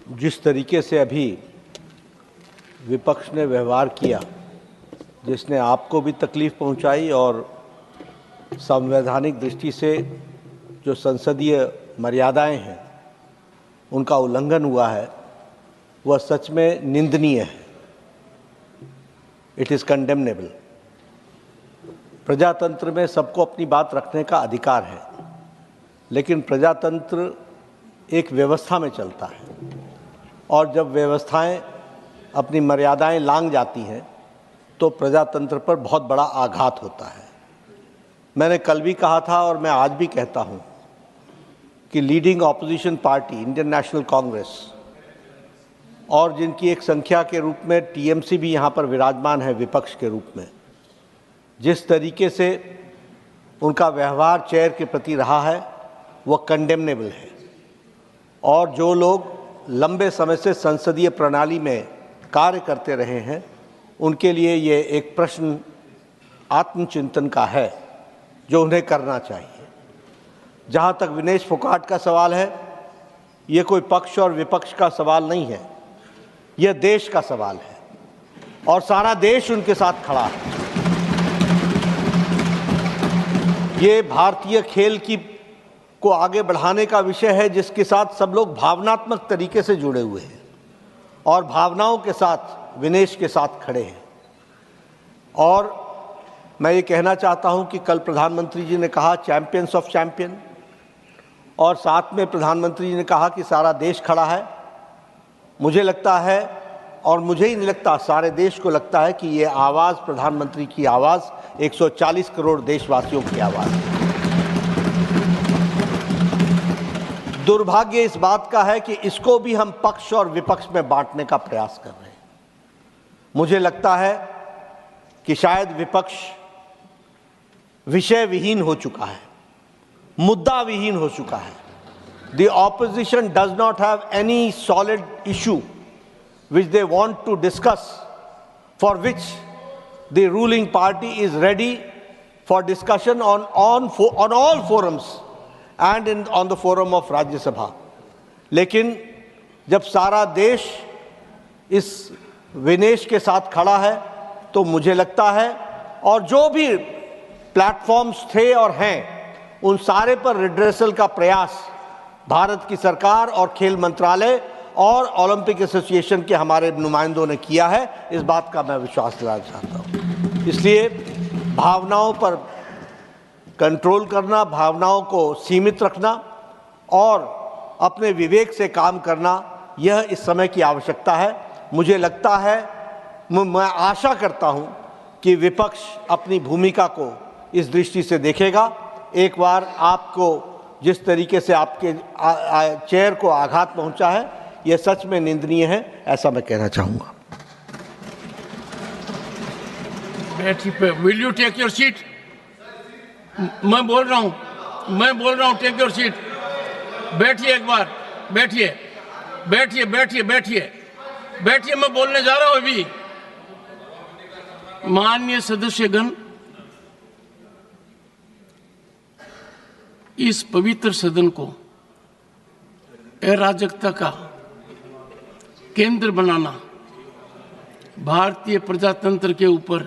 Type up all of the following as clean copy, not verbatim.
जिस तरीके से अभी विपक्ष ने व्यवहार किया, जिसने आपको भी तकलीफ पहुंचाई और संवैधानिक दृष्टि से जो संसदीय मर्यादाएं हैं उनका उल्लंघन हुआ है, वह सच में निंदनीय है। It is condemnable. प्रजातंत्र में सबको अपनी बात रखने का अधिकार है, लेकिन प्रजातंत्र एक व्यवस्था में चलता है और जब व्यवस्थाएं अपनी मर्यादाएं लांघ जाती हैं तो प्रजातंत्र पर बहुत बड़ा आघात होता है। मैंने कल भी कहा था और मैं आज भी कहता हूं कि leading opposition party Indian national Congress और जिनकी एक संख्या के रूप में टीएमसी भी यहाँ पर विराजमान है विपक्ष के रूप में, जिस तरीके से उनका व्यवहार चेयर के प्रति रहा है वह कंडेमनेबल है। और जो लोग लंबे समय से संसदीय प्रणाली में कार्य करते रहे हैं उनके लिए ये एक प्रश्न आत्मचिंतन का है जो उन्हें करना चाहिए। जहाँ तक विनेश फोगाट का सवाल है, ये कोई पक्ष और विपक्ष का सवाल नहीं है, यह देश का सवाल है और सारा देश उनके साथ खड़ा है। ये भारतीय खेल को आगे बढ़ाने का विषय है जिसके साथ सब लोग भावनात्मक तरीके से जुड़े हुए हैं और भावनाओं के साथ विनेश के साथ खड़े हैं। और मैं ये कहना चाहता हूं कि कल प्रधानमंत्री जी ने कहा चैंपियंस ऑफ चैंपियन, और साथ में प्रधानमंत्री जी ने कहा कि सारा देश खड़ा है। मुझे लगता है, और मुझे ही नहीं लगता, सारे देश को लगता है कि ये आवाज़ प्रधानमंत्री की आवाज़ 140 करोड़ देशवासियों की आवाज़ है। दुर्भाग्य इस बात का है कि इसको भी हम पक्ष और विपक्ष में बांटने का प्रयास कर रहे हैं। मुझे लगता है कि शायद विपक्ष विषय विहीन हो चुका है, मुद्दा विहीन हो चुका है। The opposition does not have any solid issue which they want to discuss, for which the ruling party is ready for discussion on all forums and on the forum of Rajya Sabha. लेकिन जब सारा देश इस विनेश के साथ खड़ा है तो मुझे लगता है, और जो भी प्लेटफॉर्म्स थे और हैं उन सारे पर रिड्रेसल का प्रयास भारत की सरकार और खेल मंत्रालय और ओलंपिक एसोसिएशन के हमारे नुमाइंदों ने किया है। इस बात का मैं विश्वास दिलाना चाहता हूँ। इसलिए भावनाओं पर कंट्रोल करना, भावनाओं को सीमित रखना और अपने विवेक से काम करना, यह इस समय की आवश्यकता है। मुझे लगता है, मैं आशा करता हूं कि विपक्ष अपनी भूमिका को इस दृष्टि से देखेगा। एक बार आपको जिस तरीके से आपके चेयर को आघात पहुंचा है, यह सच में निंदनीय है, ऐसा मैं कहना चाहूंगा। Will you take your seat? मैं बोल रहा हूं, टेक योर सीट। बैठिए, एक बार बैठिए, मैं बोलने जा रहा हूं अभी। माननीय सदस्यगण, इस पवित्र सदन को अराजकता का केंद्र बनाना, भारतीय प्रजातंत्र के ऊपर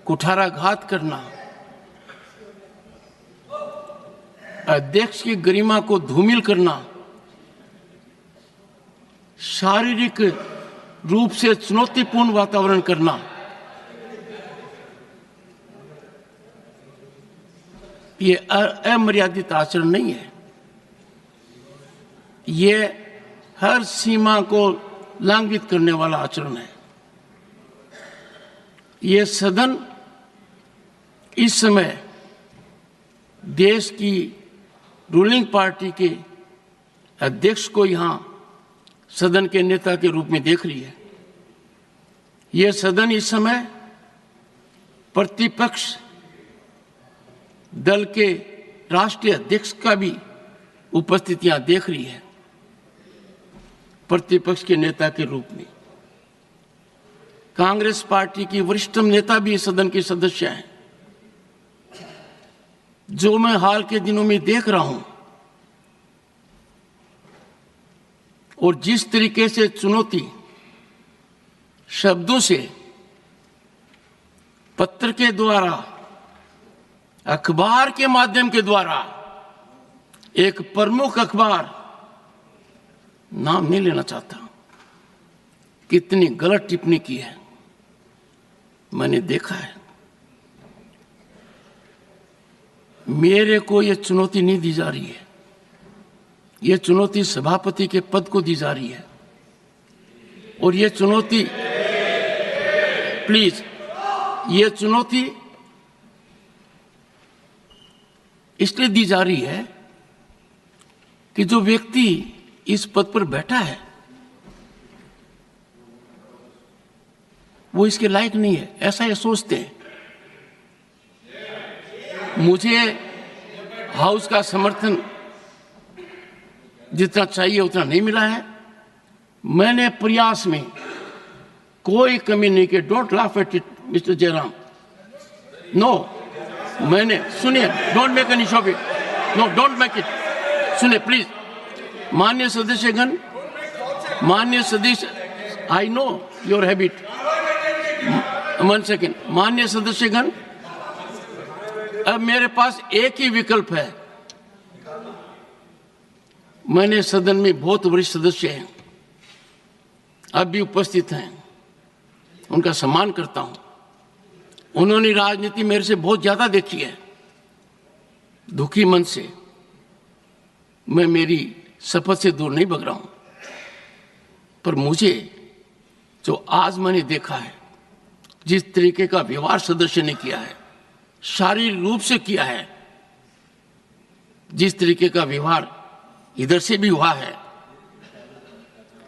कुठाराघात करना, अध्यक्ष की गरिमा को धूमिल करना, शारीरिक रूप से चुनौतीपूर्ण वातावरण करना, ये अमर्यादित आचरण नहीं है। ये हर सीमा को लंघित करने वाला आचरण है। ये सदन इस समय देश की रूलिंग पार्टी के अध्यक्ष को यहां सदन के नेता के रूप में देख रही है। यह सदन इस समय प्रतिपक्ष दल के राष्ट्रीय अध्यक्ष का भी उपस्थितियां देख रही है, प्रतिपक्ष के नेता के रूप में। कांग्रेस पार्टी की वरिष्ठ नेता भी सदन के सदस्य हैं। जो मैं हाल के दिनों में देख रहा हूं और जिस तरीके से चुनौती शब्दों से, पत्र के द्वारा, अखबार के माध्यम के द्वारा, एक प्रमुख अखबार, नाम नहीं लेना चाहता, कितनी गलत टिप्पणी की है मैंने देखा है। मेरे को यह चुनौती नहीं दी जा रही है, यह चुनौती सभापति के पद को दी जा रही है। और यह चुनौती, प्लीज, यह चुनौती इसलिए दी जा रही है कि जो व्यक्ति इस पद पर बैठा है वो इसके लायक नहीं है, ऐसा ये सोचते हैं। मुझे हाउस का समर्थन जितना चाहिए उतना नहीं मिला है। मैंने प्रयास में कोई कमी नहीं की। Don't laugh at it mister Jairam. No, मैंने, सुनिए, don't make any show off it, no don't make it. सुनिए प्लीज, माननीय सदस्यगण, माननीय सदस्य, I know your habit, 1 second. माननीय सदस्यगण, अब मेरे पास एक ही विकल्प है। मैंने सदन में बहुत वरिष्ठ सदस्य हैं, अब भी उपस्थित हैं, उनका सम्मान करता हूं। उन्होंने राजनीति मेरे से बहुत ज्यादा देखी है। दुखी मन से मैं मेरी शपथ से दूर नहीं भग रहा हूं, पर मुझे जो आज मैंने देखा है, जिस तरीके का व्यवहार सदस्य ने किया है, शारीरिक रूप से किया है, जिस तरीके का व्यवहार इधर से भी हुआ है,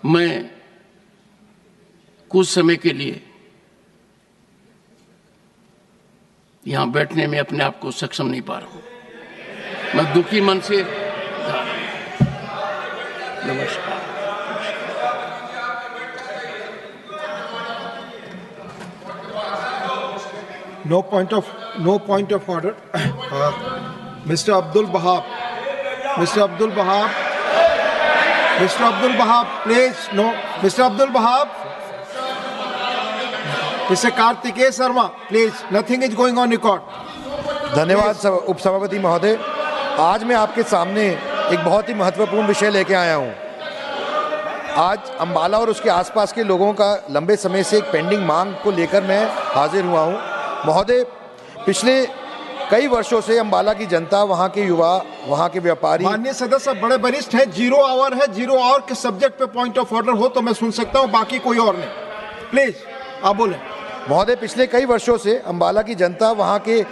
मैं कुछ समय के लिए यहां बैठने में अपने आप को सक्षम नहीं पा रहा हूं। मैं दुखी मन से, नमस्कार। No point of order. Mr. Abdul Wahab. Mr. Abdul Wahab. Mr. Abdul Wahab, please. No. Mr. Abdul Wahab. Mr. Kartikeya Sharma, please. Nothing is going on record. धन्यवाद उपसभापति महोदय। आज मैं आपके सामने एक बहुत ही महत्वपूर्ण विषय लेके आया हूँ। आज अंबाला और उसके आसपास के लोगों का लंबे समय से एक पेंडिंग मांग को लेकर मैं हाजिर हुआ हूँ। महोदय, पिछले कई वर्षों से अंबाला की जनता, वहाँ के युवा, वहाँ के व्यापारी, माननीय सदस्य बड़े वरिष्ठ हैं, 0 आवर है, 0 आवर के सब्जेक्ट पे पॉइंट ऑफ ऑर्डर हो तो मैं सुन सकता हूँ, बाकी कोई और नहीं। प्लीज आप बोलें। महोदय, पिछले कई वर्षों से अंबाला की जनता, वहाँ के